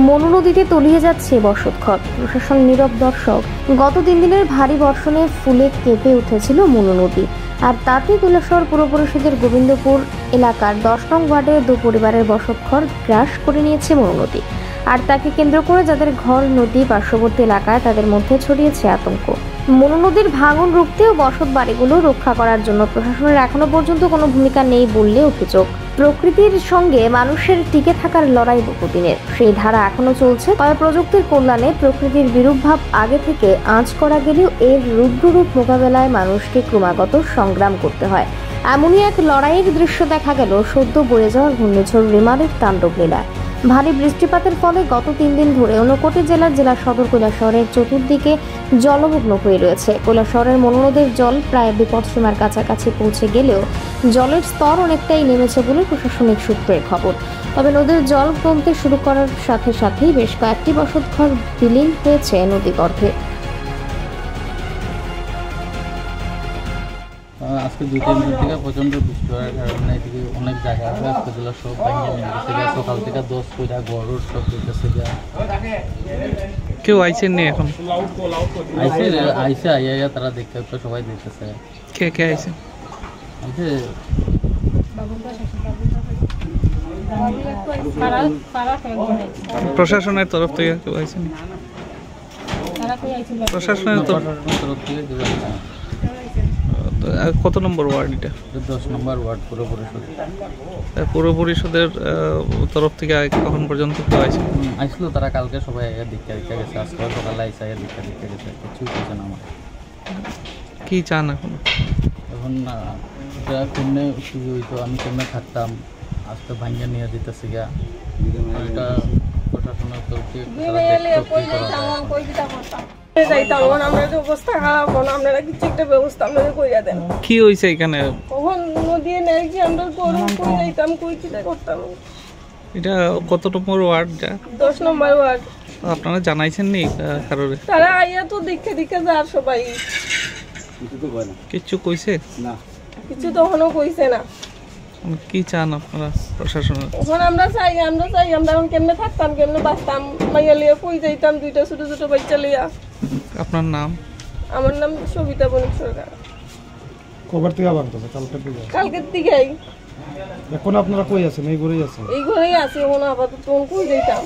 মনু নদীতে তলিয়ে যাচ্ছে বসতঘর, প্রশাসন নীরব দর্শক। গত 3 দিনের ভারী বর্ষণে ফুলে কেঁপে উঠেছিল মনু নদী, আর তাতে কৈলাসহর পুর পরিষদের গোবিন্দপুর এলাকার 10 নং ওয়ার্ডের 2 পরিবারের বসতঘর গ্রাস করে নিয়েছে মনু নদী। আর তাকে কেন্দ্র করে যাদের ঘর নদী পার্শ্ববর্তী এলাকায়, তাদের মধ্যে ছড়িয়েছে আতঙ্ক। মনু নদীর ভাঙন রুখতে ও বসত বাড়িগুলো রক্ষা করার জন্য প্রশাসনের এখনো পর্যন্ত কোনো ভূমিকা নেই বললে অভিযোগ। প্রকৃতির সঙ্গে মানুষের টিকে থাকার লড়াই বহুদিনের, সেই ধারা এখনো চলছে। তবে প্রযুক্তির কল্যাণে প্রকৃতির বিরূপ ভাব আগে থেকে আঁচ করা গেলেও এর রুদ্ররূপ মোকাবেলায় মানুষকে ক্রমাগত সংগ্রাম করতে হয়। এমনই এক লড়াইয়ের দৃশ্য দেখা গেল সদ্য বয়ে যাওয়া ঘূর্ণিঝড় রিমালের তাণ্ডব লীলায়। ভারী বৃষ্টিপাতের ফলে গত 3 দিন ধরে ঊনকোটি জেলার জেলা সদর কৈলাসহরের চতুর্দিকে জলমগ্ন হয়ে রয়েছে। কৈলাসহরের মনু নদীর জল প্রায় বিপদসীমার কাছাকাছি পৌঁছে গেলেও জলের স্তর অনেকটাই নেমেছে বলে প্রশাসনিক সূত্রের খবর। তবে নদীর জল কমতে শুরু করার সাথে সাথেই বেশ কয়েকটি বসতঘর বিলীন হয়েছে নদীগর্ভে। আজকে 2-3 দিন থেকে প্রচণ্ড বৃষ্টি হওয়ার কারণে এদিকে অনেক জায়গা আছে, আজকেগুলো সব ভাঙিয়ে নিয়ে গেছে। সকাল থেকে 10 কইরা গরুর সব দিতেছে। কেউ আইসেন নি এখন? আইসে আইয়া তারা দেখতে তো সবাই দেখতেছে। কে কে আইসে? প্রশাসনের তরফ থেকে কেউ আইসেন? প্রশাসনের তরফ থেকে কত নম্বর ওয়ার্ড এটা? 10 নম্বর ওয়ার্ড পুর পরিষদ। পুর পরিষদের তরফ থেকে কখন পর্যন্ত কেউ আইসে? আইসলো তারা কালকে সবাই দেখতে গেছে, আজকে সকালে আইসা দেখতে গেছে। কিছু কিছু না আমার কি চান এখন? এখন কেমনে কি হইতো, আমি কেমনে থাকতাম, আজকে ভাঙ্গা নিয়ে দিতেছি গা। এটা প্রশাসনের তরফ থেকে কি হয়েছে এখানে? এটা কত নম্বর ওয়ার্ড? 10 নম্বর ওয়ার্ড। আপনারা জানাইছেন নি কারোর? তারা আইয়া তো দেখে যার সবাই কিছু কইছে না, কিছু তো এখনো কইছে না। কি চান আপনারা প্রশাসনের? এখন আমরা চাই আমরা এখন কেমনে থাকতাম, কেমনে বাঁচতাম, মাইয়া লিয়া কই যাইতাম, 2টা ছোট ছোট বাচ্চা লিয়া। আপনার নাম? আমার নাম সবিতা বণিক সরকার। কবার থেকে বানতেছে? কালকের দিকেই। এখন আপনারা কই আছেন? এই ঘরেই আছেন? এই ঘরেই আছি এখন, আপাতত কই যাইতাম।